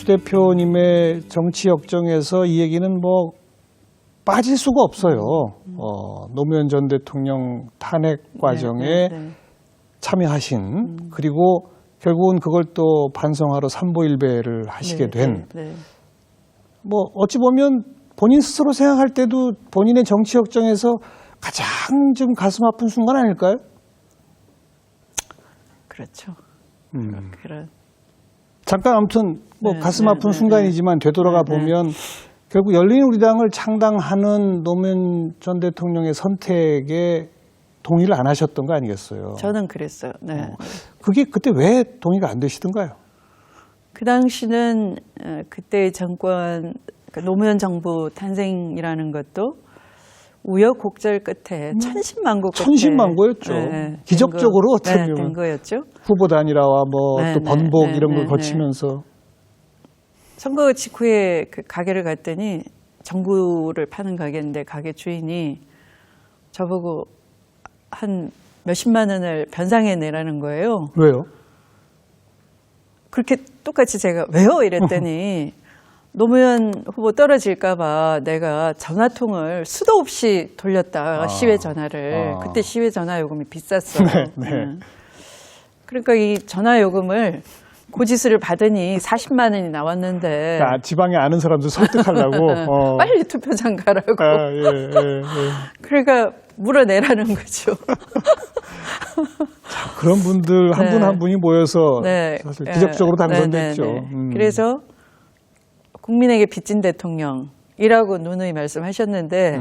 대표님의 정치 역정에서 이 얘기는 뭐 빠질 수가 없어요. 노무현 전 대통령 탄핵 과정에 참여하신 그리고 결국은 그걸 또 반성하러 삼보일배를 하시게 된 뭐 어찌 보면 본인 스스로 생각할 때도 본인의 정치 역정에서 가장 좀 가슴 아픈 순간 아닐까요? 그렇죠. 그런. 잠깐 아무튼 뭐 가슴 아픈 순간이지만 되돌아가 보면 결국 열린우리당을 창당하는 노무현 전 대통령의 선택에 동의를 안 하셨던 거 아니겠어요? 저는 그랬어요. 네. 그게 그때 왜 동의가 안 되시던가요? 그 당시는 그때의 정권, 그러니까 노무현 정부 탄생이라는 것도 우여곡절 끝에 천신만고 끝에 천신만고였죠. 기적적으로 어떻게 보면 된 거였죠. 후보 단일화와 뭐 또 번복 이런 걸 거치면서 선거 직후에 그 가게를 갔더니 정부를 파는 가게인데 가게 주인이 저보고 한 몇십만 원을 변상해 내라는 거예요. 왜요? 그렇게 똑같이 제가 왜요? 이랬더니 노무현 후보 떨어질까 봐 내가 전화통을 수도 없이 돌렸다. 시외 전화를. 그때 시외 전화 요금이 비쌌어. 그러니까 이 전화 요금을 고지서를 받으니 40만 원이 나왔는데 지방에 아는 사람들 설득하려고 빨리 투표장 가라고. 그러니까 물어내라는 거죠. 그런 분들 한 분 한 분이 모여서 사실 기적적으로 당선됐죠. 그래서 국민에게 빚진 대통령이라고 누누이 말씀하셨는데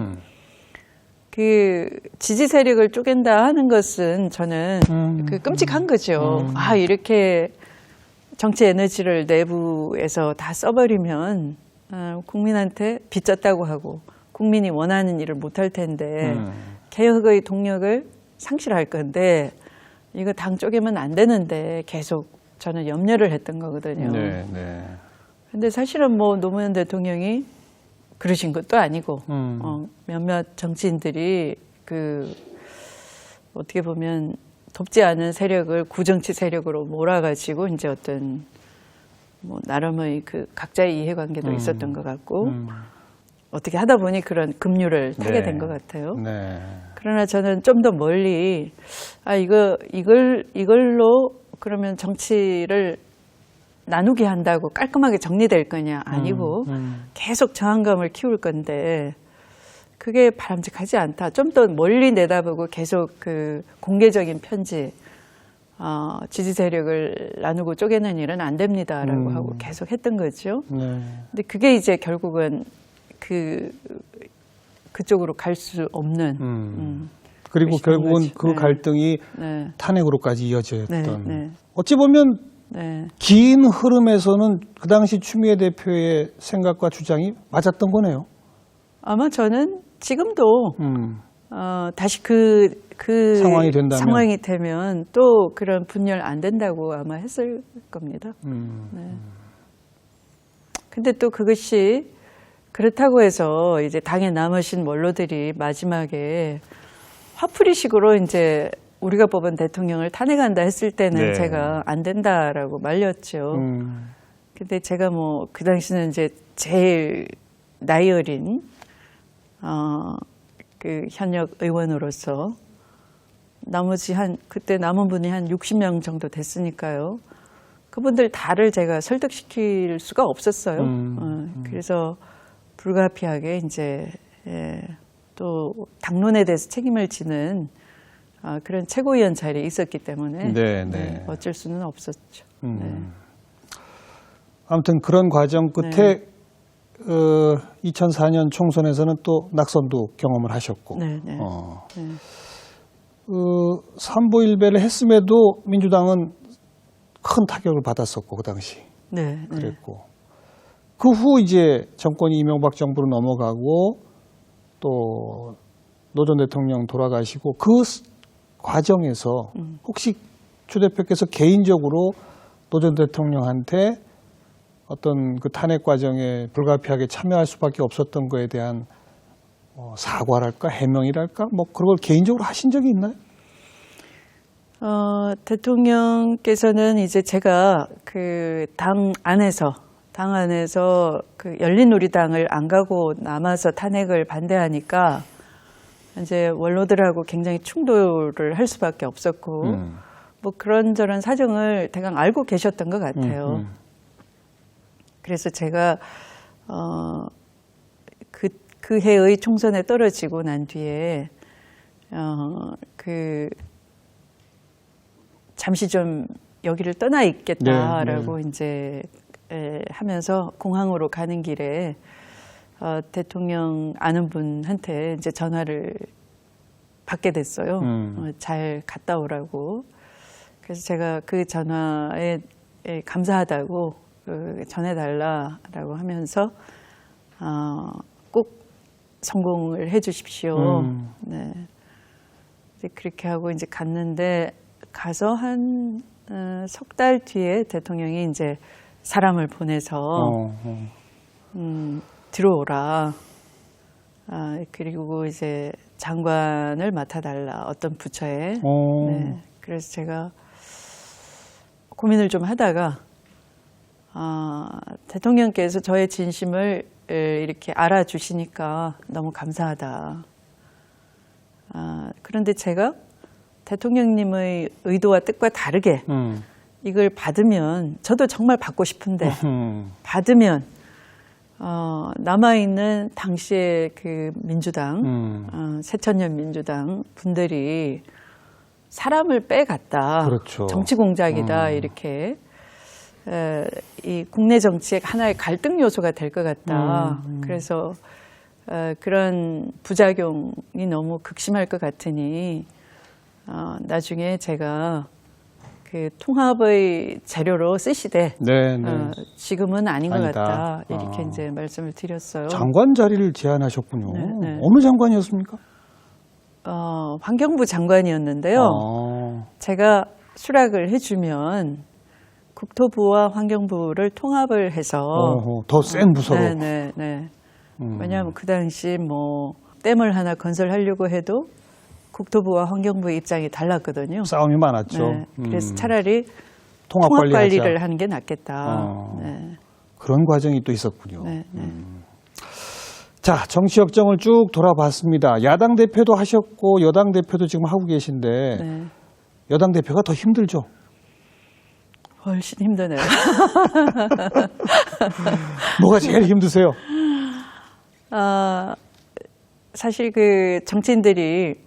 그 지지 세력을 쪼갠다 하는 것은 저는 그 끔찍한 거죠. 아, 이렇게 정치 에너지를 내부에서 다 써버리면 국민한테 빚졌다고 하고 국민이 원하는 일을 못할 텐데 개혁의 동력을 상실할 건데 이거 당 쪼개면 안 되는데 계속 저는 염려를 했던 거거든요. 근데 사실은 뭐 노무현 대통령이 그러신 것도 아니고 몇몇 정치인들이 그 어떻게 보면 돕지 않은 세력을 구정치 세력으로 몰아가지고 이제 어떤 뭐 나름의 그 각자의 이해관계도 있었던 것 같고 어떻게 하다 보니 그런 급류를 타게 된 것 같아요. 그러나 저는 좀 더 멀리 이걸로 그러면 정치를 나누게 한다고 깔끔하게 정리될 거냐? 아니고 계속 저항감을 키울 건데 그게 바람직하지 않다. 좀 더 멀리 내다보고 계속 그 공개적인 편지, 지지 세력을 나누고 쪼개는 일은 안 됩니다라고 하고 계속 했던 거죠. 근데 그게 이제 결국은 그쪽으로 갈 수 없는. 그리고 결국은 그 갈등이 탄핵으로까지 이어졌던. 어찌 보면 긴 흐름에서는 그 당시 추미애 대표의 생각과 주장이 맞았던 거네요. 아마 저는 지금도 다시 그 상황이 되면 또 그런 분열 안 된다고 아마 했을 겁니다. 근데 또 그것이 그렇다고 해서 이제 당에 남으신 원로들이 마지막에 화풀이식으로 이제 우리가 뽑은 대통령을 탄핵한다 했을 때는 제가 안 된다라고 말렸죠. 근데 제가 뭐 그 당시는 이제 제일 나이 어린 그 현역 의원으로서 나머지 그때 남은 분이 한 60명 정도 됐으니까요. 그분들 다를 제가 설득시킬 수가 없었어요. 그래서 불가피하게 이제 또 당론에 대해서 책임을 지는 그런 최고위원 자리에 있었기 때문에 어쩔 수는 없었죠. 아무튼 그런 과정 끝에 2004년 총선에서는 또 낙선도 경험을 하셨고 삼보일배를 했음에도 민주당은 큰 타격을 받았었고 그 당시 그랬고 그 후 이제 정권이 이명박 정부로 넘어가고 또 노 전 대통령 돌아가시고 그 과정에서 혹시 추 대표께서 개인적으로 노 전 대통령한테 어떤 그 탄핵 과정에 불가피하게 참여할 수밖에 없었던 거에 대한 사과랄까 해명이랄까 뭐 그런 걸 개인적으로 하신 적이 있나요? 대통령께서는 이제 제가 그 당 안에서 당 안에서 그 열린우리당을 안 가고 남아서 탄핵을 반대하니까 이제 원로들하고 굉장히 충돌을 할 수밖에 없었고 뭐 그런저런 사정을 대강 알고 계셨던 것 같아요. 그래서 제가 그 해의 총선에 떨어지고 난 뒤에 잠시 좀 여기를 떠나 있겠다라고 이제 하면서 공항으로 가는 길에 대통령 아는 분한테 이제 전화를 받게 됐어요. 잘 갔다 오라고. 그래서 제가 그 전화에 감사하다고 전해달라라고 하면서 꼭 성공을 해주십시오. 네. 이제 그렇게 하고 이제 갔는데 가서 한 석 달 뒤에 대통령이 이제 사람을 보내서 들어오라. 그리고 이제 장관을 맡아달라. 어떤 부처에. 네. 그래서 제가 고민을 좀 하다가 대통령께서 저의 진심을 이렇게 알아주시니까 너무 감사하다. 그런데 제가 대통령님의 의도와 뜻과 다르게 이걸 받으면 저도 정말 받고 싶은데 받으면 남아있는 당시의 그 민주당 새천년 민주당 분들이 사람을 빼갔다. 그렇죠. 정치 공작이다. 이렇게 이 국내 정치의 하나의 갈등 요소가 될 것 같다. 그래서 그런 부작용이 너무 극심할 것 같으니 나중에 제가 그 통합의 재료로 쓰시되 지금은 아닌 것 같다. 이렇게 이제 말씀을 드렸어요. 장관 자리를 제안하셨군요. 네. 어느 장관이었습니까? 환경부 장관이었는데요. 제가 수락을 해주면 국토부와 환경부를 통합을 해서 더 센 부서로. 네. 왜냐하면 그 당시 뭐 댐을 하나 건설하려고 해도 국토부와 환경부의 입장이 달랐거든요. 싸움이 많았죠. 네, 그래서 차라리 통합 관리를 하는 게 낫겠다. 네. 그런 과정이 또 있었군요. 네. 자, 정치 역정을 쭉 돌아봤습니다. 야당 대표도 하셨고 여당 대표도 지금 하고 계신데 여당 대표가 더 힘들죠? 훨씬 힘드네요. 뭐가 제일 힘드세요? 사실 그 정치인들이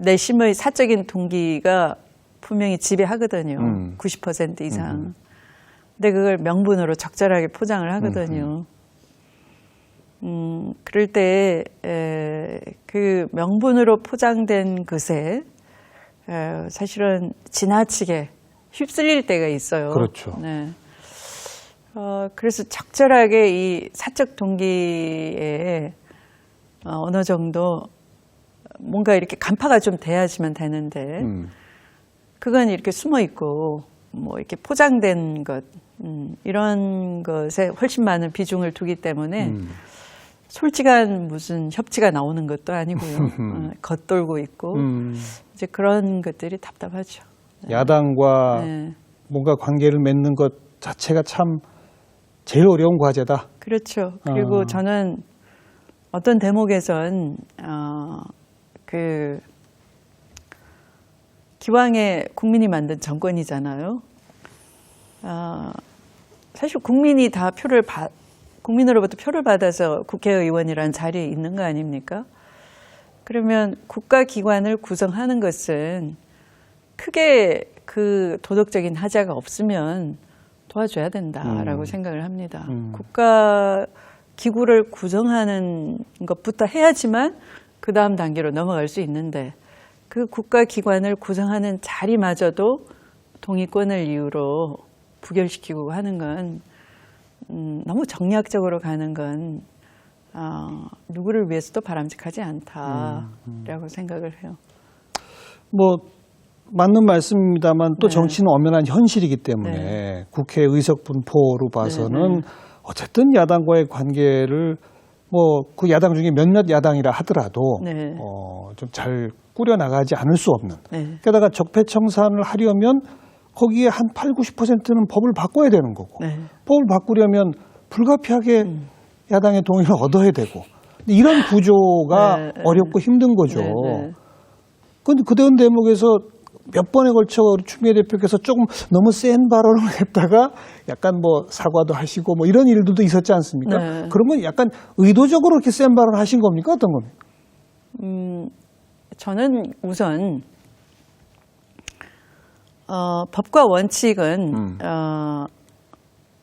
내심의 사적인 동기가 분명히 지배하거든요. 90% 이상. 근데 그걸 명분으로 적절하게 포장을 하거든요. 그럴 때 그 명분으로 포장된 것에 사실은 지나치게 휩쓸릴 때가 있어요. 그렇죠. 네. 그래서 적절하게 이 사적 동기에 어느 정도 뭔가 이렇게 간파가 좀 돼야지만 되는데 그건 이렇게 숨어 있고 뭐 이렇게 포장된 것 이런 것에 훨씬 많은 비중을 두기 때문에 솔직한 무슨 협치가 나오는 것도 아니고요. 겉돌고 있고 이제 그런 것들이 답답하죠. 네. 야당과 뭔가 관계를 맺는 것 자체가 참 제일 어려운 과제다. 그렇죠. 그리고 저는 어떤 대목에선 기왕에 국민이 만든 정권이잖아요. 사실 국민이 다 국민으로부터 표를 받아서 국회의원이라는 자리에 있는 거 아닙니까? 그러면 국가기관을 구성하는 것은 크게 그 도덕적인 하자가 없으면 도와줘야 된다라고 생각을 합니다. 국가 기구를 구성하는 것부터 해야지만 그 다음 단계로 넘어갈 수 있는데 그 국가기관을 구성하는 자리마저도 동의권을 이유로 부결시키고 하는 건 너무 정략적으로 가는 건 누구를 위해서도 바람직하지 않다라고 생각을 해요. 뭐 맞는 말씀입니다만 또 정치는 엄연한 현실이기 때문에 국회 의석 분포로 봐서는 어쨌든 야당과의 관계를 뭐 그 야당 중에 몇몇 야당이라 하더라도 좀 잘 꾸려나가지 않을 수 없는. 게다가 적폐청산을 하려면 거기에 한 80, 90%는 법을 바꿔야 되는 거고 법을 바꾸려면 불가피하게 야당의 동의를 얻어야 되고 이런 구조가 네, 어렵고 힘든 거죠. 네. 그런데 그대원 대목에서 몇 번에 걸쳐 우리 추미애 대표께서 조금 너무 센 발언을 했다가 약간 뭐 사과도 하시고 뭐 이런 일들도 있었지 않습니까? 네. 그러면 약간 의도적으로 이렇게 센 발언을 하신 겁니까? 어떤 겁니까? 저는 우선 법과 원칙은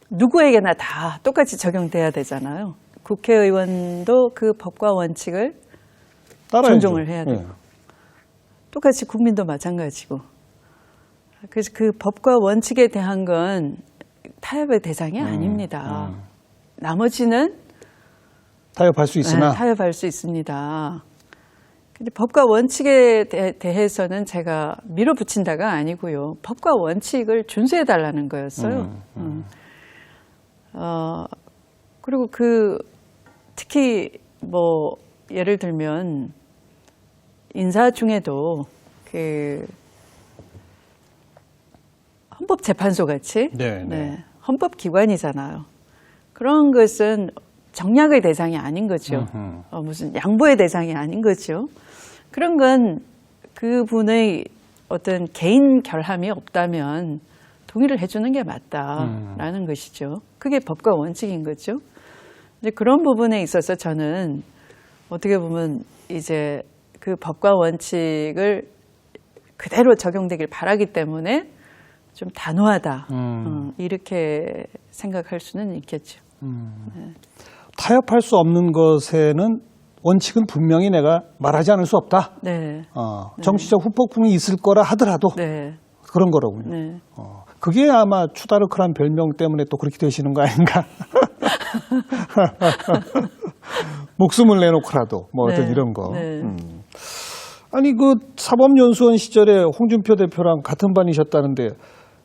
누구에게나 다 똑같이 적용돼야 되잖아요. 국회의원도 그 법과 원칙을 따라야죠. 존중을 해야 되고 똑같이 국민도 마찬가지고. 그래서 그 법과 원칙에 대한 건 타협의 대상이 아닙니다. 나머지는 타협할 수 있으나 타협할 수 있습니다. 근데 법과 원칙에 대해서는 제가 밀어붙인다가 아니고요. 법과 원칙을 준수해달라는 거였어요. 그리고 특히 뭐 예를 들면 인사 중에도 헌법재판소 같이 네. 헌법기관이잖아요. 그런 것은 정략의 대상이 아닌 거죠. 무슨 양보의 대상이 아닌 거죠. 그런 건 그분의 어떤 개인 결함이 없다면 동의를 해주는 게 맞다라는 것이죠. 그게 법과 원칙인 거죠. 이제 그런 부분에 있어서 저는 어떻게 보면 이제 그 법과 원칙을 그대로 적용되길 바라기 때문에 좀 단호하다 이렇게 생각할 수는 있겠죠. 네. 타협할 수 없는 것에는 원칙은 분명히 내가 말하지 않을 수 없다. 네. 정치적 후폭풍이 있을 거라 하더라도 네. 그런 거로군요. 네. 그게 아마 추다르크란 별명 때문에 또 그렇게 되시는 거 아닌가. 목숨을 내놓고라도 뭐 어떤 네. 이런 거. 네. 아니 그 사법연수원 시절에 홍준표 대표랑 같은 반이셨다는데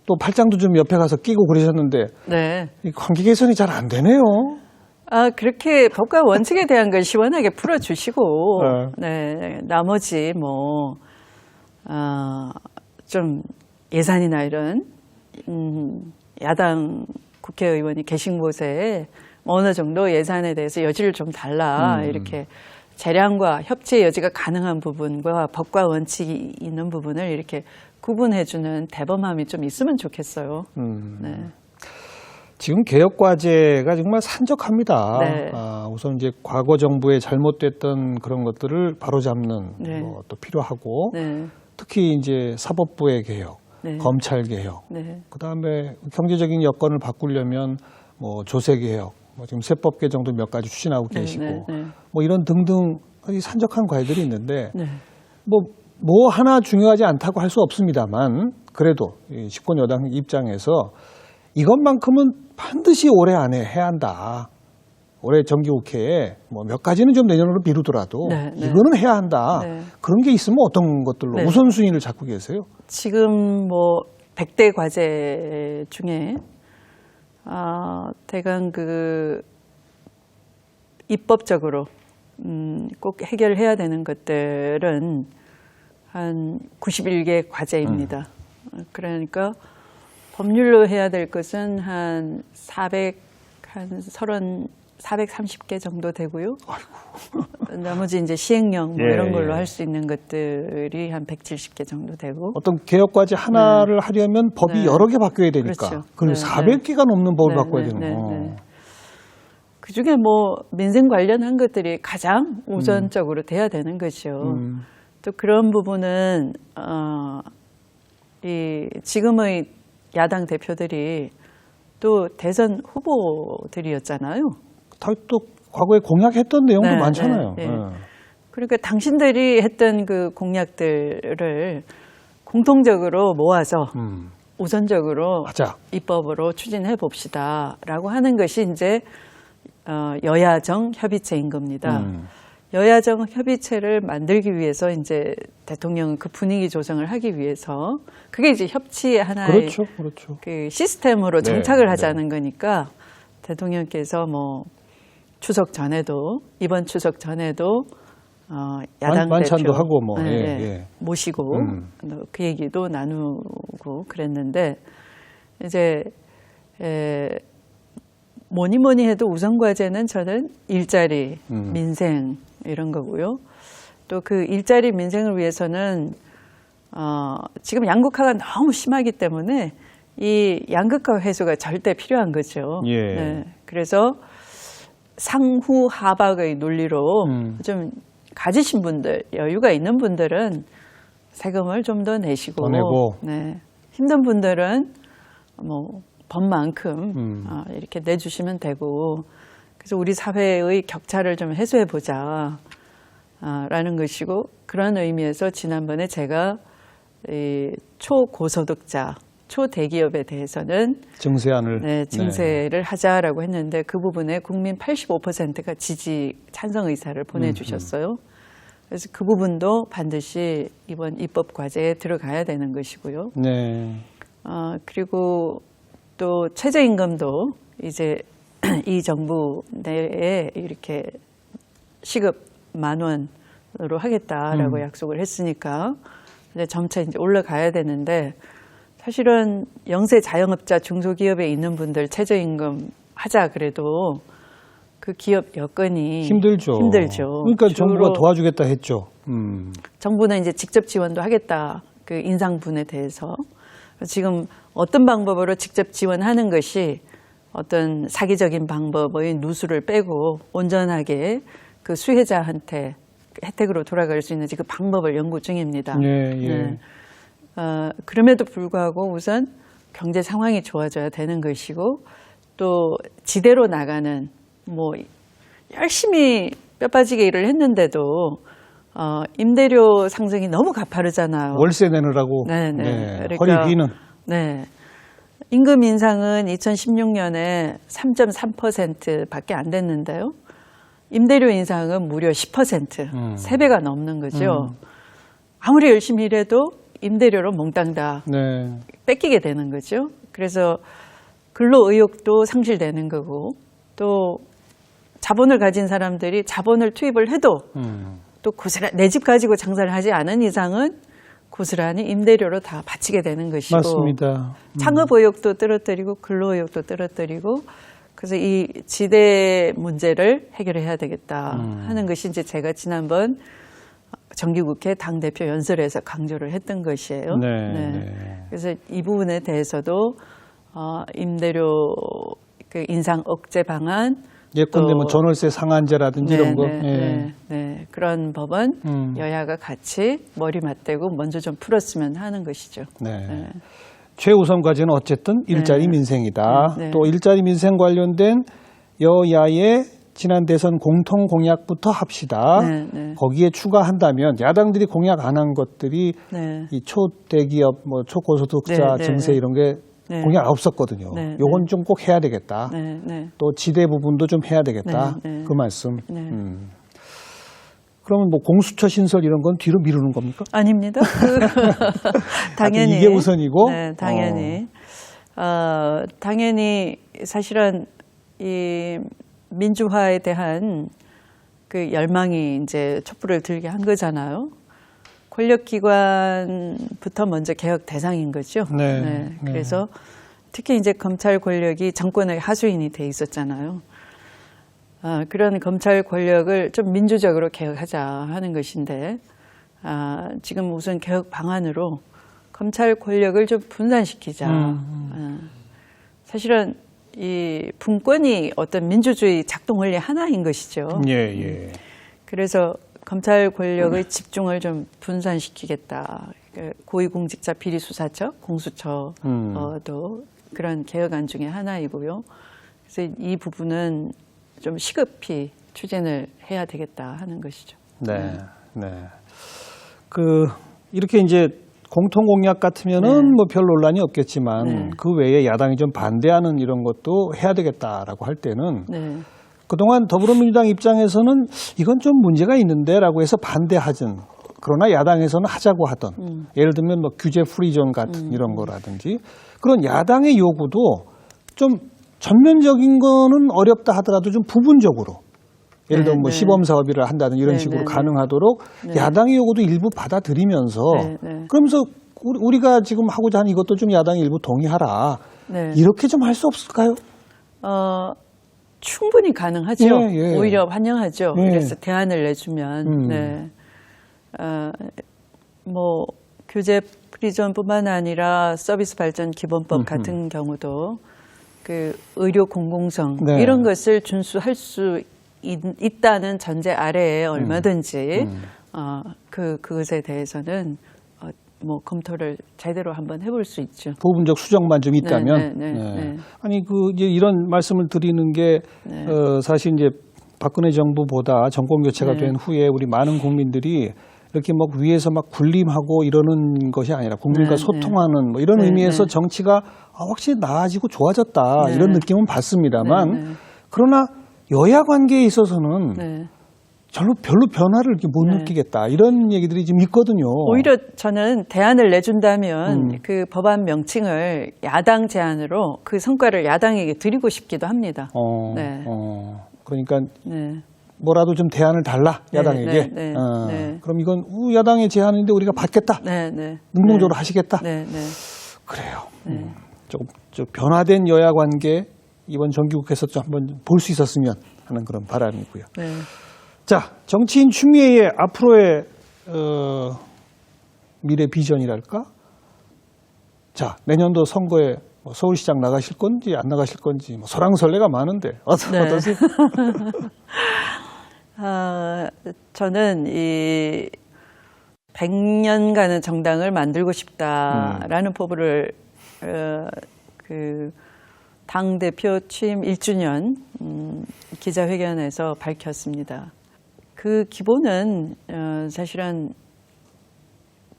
또 팔짱도 좀 옆에 가서 끼고 그러셨는데 네. 이 관계 개선이 잘 안 되네요. 그렇게 법과 원칙에 대한 걸 시원하게 풀어주시고, 네. 네. 나머지 좀 예산이나 이런, 야당 국회의원이 계신 곳에 어느 정도 예산에 대해서 여지를 좀 달라. 이렇게 재량과 협치의 여지가 가능한 부분과 법과 원칙이 있는 부분을 이렇게 구분해주는 대범함이 좀 있으면 좋겠어요. 네. 지금 개혁 과제가 정말 산적합니다. 네. 우선 이제 과거 정부의 잘못됐던 그런 것들을 바로잡는 네. 것도 필요하고, 네. 특히 이제 사법부의 개혁, 네. 검찰 개혁, 네. 그다음에 경제적인 여건을 바꾸려면 뭐 조세 개혁, 뭐 지금 세법 개정도 몇 가지 추진하고 계시고, 네. 뭐 이런 등등 아주 산적한 과제들이 있는데, 네. 뭐 하나 중요하지 않다고 할 수 없습니다만, 그래도 이 집권 여당 입장에서 이것만큼은 반드시 올해 안에 해야 한다. 올해 정기국회에 뭐 몇 가지는 좀 내년으로 미루더라도 네. 이거는 해야 한다. 네. 그런 게 있으면 어떤 것들로 네. 우선순위를 잡고 계세요? 지금 100대 과제 중에 대강 입법적으로 꼭 해결해야 되는 것들은 한 91개 과제입니다. 그러니까 법률로 해야 될 것은 한 430개 정도 되고요. 아이고. 나머지 이제 시행령 이런 걸로 할 수 있는 것들이 한 170개 정도 되고. 어떤 개혁 과제 하나를 하려면 법이 여러 개 바뀌어야 되니까. 그렇죠. 그리고 400개가 넘는 법을 바꿔야 되는 거. 그중에 민생 관련한 것들이 가장 우선적으로 돼야 되는 거죠. 또 그런 부분은 지금의 야당 대표들이 또 대선 후보들이었잖아요. 또 과거에 공약했던 내용도 많잖아요. 네. 그러니까 당신들이 했던 그 공약들을 공통적으로 모아서 우선적으로 맞아. 입법으로 추진해 봅시다라고 하는 것이 이제 여야정 협의체인 겁니다. 여야정 협의체를 만들기 위해서 이제 대통령은 그 분위기 조성을 하기 위해서 그게 이제 협치의 하나의 그렇죠. 그 시스템으로 정착을 하자는 거니까 대통령께서 이번 추석 전에도 야당 만찬도 대표 하고 모시고 그 얘기도 나누고 그랬는데 이제 뭐니 뭐니 해도 우선 과제는 저는 일자리, 민생 이런 거고요. 또 그 일자리 민생을 위해서는 지금 양극화가 너무 심하기 때문에 이 양극화 해소가 절대 필요한 거죠. 예. 네, 그래서 상후 하박의 논리로 좀 가지신 분들, 여유가 있는 분들은 세금을 좀 더 내시고, 더 내고. 네, 힘든 분들은 뭐 법만큼 이렇게 내주시면 되고, 그래서 우리 사회의 격차를 좀 해소해 보자 라는 것이고, 그런 의미에서 지난번에 제가 이 초고소득자, 초대기업에 대해서는 증세안을 네, 증세를 하자라고 했는데 그 부분에 국민 85%가 지지 찬성 의사를 보내주셨어요. 그래서 그 부분도 반드시 이번 입법 과제에 들어가야 되는 것이고요. 네. 그리고 또 최저임금도 이제 이 정부 내에 이렇게 시급 10,000원으로 하겠다라고 약속을 했으니까 이제 점차 이제 올라가야 되는데, 사실은 영세 자영업자 중소기업에 있는 분들 최저임금 하자 그래도 그 기업 여건이 힘들죠. 그러니까 정부가 도와주겠다 했죠. 정부는 이제 직접 지원도 하겠다. 그 인상분에 대해서. 지금 어떤 방법으로 직접 지원하는 것이 어떤 사기적인 방법의 누수를 빼고 온전하게 그 수혜자한테 혜택으로 돌아갈 수 있는지 그 방법을 연구 중입니다. 예, 예. 네. 그럼에도 불구하고 우선 경제 상황이 좋아져야 되는 것이고, 또 지대로 나가는, 뭐 열심히 뼈 빠지게 일을 했는데도 임대료 상승이 너무 가파르잖아요. 월세 내느라고. 네네. 네. 그러니까, 허리 비는. 네. 임금 인상은 2016년에 3.3%밖에 안 됐는데요. 임대료 인상은 무려 10%, 3배가 넘는 거죠. 아무리 열심히 일해도 임대료로 몽땅 다 네. 뺏기게 되는 거죠. 그래서 근로 의욕도 상실되는 거고, 또 자본을 가진 사람들이 자본을 투입을 해도 또 고스란히 내 집 가지고 장사를 하지 않은 이상은 고스란히 임대료로 다 바치게 되는 것이고, 맞습니다. 창업 의욕도 떨어뜨리고 근로 의욕도 떨어뜨리고, 그래서 이 지대 문제를 해결해야 되겠다 하는 것이 이제 제가 지난번 정기국회 당대표 연설에서 강조를 했던 것이에요. 네. 네. 그래서 이 부분에 대해서도 임대료 그 인상 억제 방안, 예컨대 뭐 전월세 상한제라든지 이런 거. 네. 그런 법은 여야가 같이 머리 맞대고 먼저 좀 풀었으면 하는 것이죠. 네. 네. 최우선 과제는 어쨌든 일자리 민생이다. 네. 또 일자리 민생 관련된 여야의 지난 대선 공통 공약부터 합시다. 네. 거기에 추가한다면 야당들이 공약 안 한 것들이 네. 이 초대기업, 뭐 초고소득자 네. 증세 이런 게 네. 공약 없었거든요. 네. 요건 좀 꼭 해야 되겠다. 네. 또 지대 부분도 좀 해야 되겠다. 네. 그 말씀. 네. 그러면 뭐 공수처 신설 이런 건 뒤로 미루는 겁니까? 아닙니다. 당연히 이게 우선이고. 네, 당연히. 당연히 사실은 이 민주화에 대한 그 열망이 이제 촛불을 들게 한 거잖아요. 권력기관부터 먼저 개혁 대상인 거죠. 네. 그래서 특히 이제 검찰 권력이 정권의 하수인이 돼 있었잖아요. 그런 검찰 권력을 좀 민주적으로 개혁하자 하는 것인데, 지금 우선 개혁 방안으로 검찰 권력을 좀 분산시키자. 사실은 이 분권이 어떤 민주주의 작동 원리 하나인 것이죠. 예. 그래서 검찰 권력의 집중을 좀 분산시키겠다. 고위공직자 비리수사처, 공수처도 그런 개혁안 중에 하나이고요. 그래서 이 부분은 좀 시급히 추진을 해야 되겠다 하는 것이죠. 네. 이렇게 이제 공통 공약 같으면은 뭐 별 논란이 없겠지만 그 외에 야당이 좀 반대하는 이런 것도 해야 되겠다라고 할 때는 그동안 더불어민주당 입장에서는 이건 좀 문제가 있는데라고 해서 반대하진, 그러나 야당에서는 하자고 하던, 예를 들면 뭐 규제 프리존 같은 이런 거라든지 그런 야당의 요구도 좀 전면적인 거는 어렵다 하더라도 좀 부분적으로, 예를 들면 뭐 시범 사업을 한다든 이런 식으로 가능하도록 야당의 요구도 일부 받아들이면서 그러면서 우리가 지금 하고자 하는 이것도 좀 야당이 일부 동의하라. 이렇게 좀 할 수 없을까요? 충분히 가능하죠. 예, 예. 오히려 환영하죠. 예. 그래서 대안을 내주면 네. 뭐 규제 프리존뿐만 아니라 서비스 발전 기본법 같은 경우도 그 의료 공공성 네. 이런 것을 준수할 수 있다는 전제 아래에 얼마든지 그것에 대해서는 뭐 검토를 제대로 한번 해볼 수 있죠. 부분적 수정만 좀 있다면. 네. 아니 이제 이런 말씀을 드리는 게 사실 이제 박근혜 정부보다 정권 교체가 된 후에 우리 많은 국민들이 이렇게 막 위에서 막 군림하고 이러는 것이 아니라 국민과 소통하는 뭐 이런 의미에서 정치가 확실히 나아지고 좋아졌다 이런 느낌은 받습니다만 그러나 여야 관계에 있어서는 별로 변화를 이렇게 못 느끼겠다 이런 얘기들이 지금 있거든요. 오히려 저는 대안을 내준다면 그 법안 명칭을 야당 제안으로 그 성과를 야당에게 드리고 싶기도 합니다. 그러니까 뭐라도 좀 대안을 달라 야당에게. 그럼 이건 야당의 제안인데 우리가 받겠다. 능동적으로 하시겠다. 그래요. 조금 좀 변화된 여야 관계 이번 정기국회에서 좀 한번 볼 수 있었으면 하는 그런 바람이고요. 자, 정치인 추미애의 앞으로의 미래 비전이랄까? 자, 내년도 선거에 뭐 서울시장 나가실 건지 안 나가실 건지 뭐 설왕설래가 많은데 어떠세요? 저는 이 100년간의 정당을 만들고 싶다라는 포부를 그 당대표 취임 1주년 기자회견에서 밝혔습니다. 그 기본은 사실은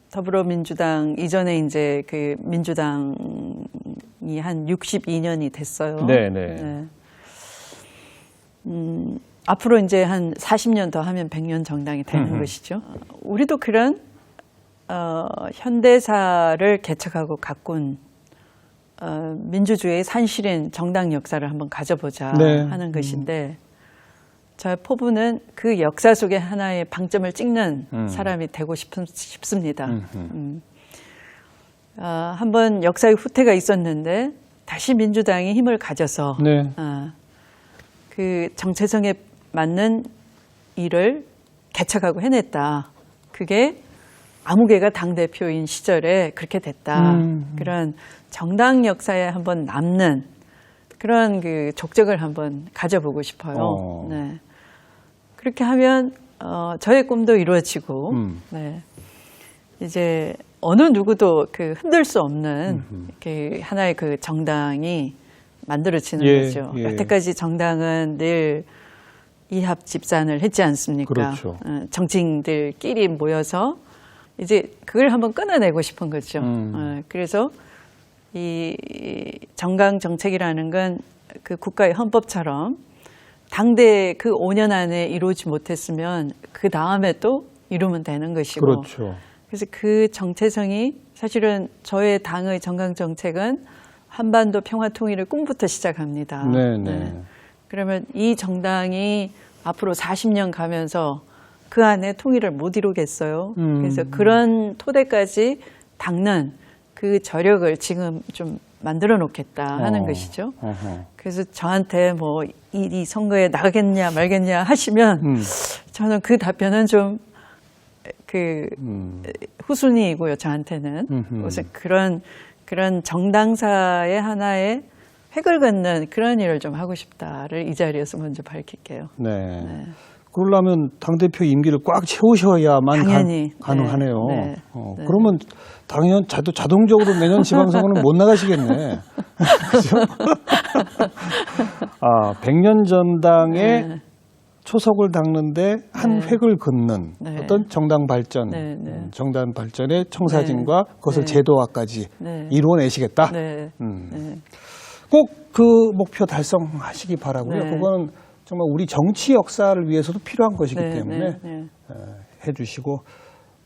더불어민주당 이전에 이제 그 민주당이 한 62년이 됐어요. 앞으로 이제 한 40년 더 하면 100년 정당이 되는 것이죠. 우리도 그런 현대사를 개척하고 가꾼 민주주의의 산실인 정당 역사를 한번 가져보자 하는 것인데 저의 포부는 그 역사 속에 하나의 방점을 찍는 사람이 되고 싶습니다. 한번 역사의 후퇴가 있었는데 다시 민주당이 힘을 가져서 그 정체성에 맞는 일을 개척하고 해냈다. 그게 아무개가 당대표인 시절에 그렇게 됐다. 그런 정당 역사에 한번 남는 그런 그 족적을 한번 가져보고 싶어요. 그렇게 하면 저의 꿈도 이루어지고 이제 어느 누구도 그 흔들 수 없는 그 하나의 그 정당이 만들어지는 거죠. 여태까지 정당은 늘 이합 집산을 했지 않습니까? 그렇죠. 정치인들끼리 모여서 이제 그걸 한번 끊어내고 싶은 거죠. 그래서 이 정강 정책이라는 건 그 국가의 헌법처럼 당대 그 5년 안에 이루지 못했으면 그 다음에 또 이루면 되는 것이고. 그렇죠. 그래서 그 정체성이 사실은 저의 당의 정강 정책은 한반도 평화 통일의 꿈부터 시작합니다. 그러면 이 정당이 앞으로 40년 가면서 그 안에 통일을 못 이루겠어요. 그래서 그런 토대까지 닦는 그 저력을 지금 좀 만들어 놓겠다 하는 것이죠. 그래서 저한테 뭐 이 선거에 나가겠냐 말겠냐 하시면 저는 그 답변은 좀 그 후순위이고요. 저한테는. 그래서 그런 정당사의 하나의 획을 긋는 그런 일을 좀 하고 싶다를 이 자리에서 먼저 밝힐게요. 그러려면 당대표 임기를 꽉 채우셔야만 가능하네요. 그러면 당연 자동적으로 내년 지방선거는 못 나가시겠네. 그죠? 100년 전당의 초석을 닦는데 한 획을 긋는 어떤 정당 발전, 정당 발전의 청사진과 그것을 제도화까지 이루어내시겠다. 꼭 그 목표 달성하시기 바라고요. 그거는 정말 우리 정치 역사를 위해서도 필요한 것이기 때문에 해주시고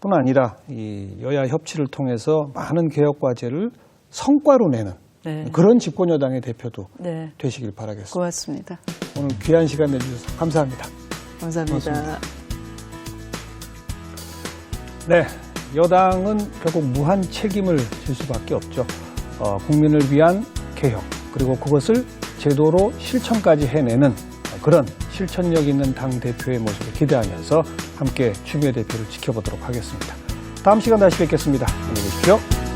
뿐 아니라 이 여야 협치를 통해서 많은 개혁 과제를 성과로 내는 그런 집권여당의 대표도 되시길 바라겠습니다. 고맙습니다. 오늘 귀한 시간 내주셔서 감사합니다. 감사합니다. 네, 여당은 결국 무한 책임을 질 수밖에 없죠. 국민을 위한 개혁 그리고 그것을 제도로 실천까지 해내는 그런 실천력 있는 당대표의 모습을 기대하면서 함께 추미애 대표를 지켜보도록 하겠습니다. 다음 시간 다시 뵙겠습니다. 안녕히 계십시오.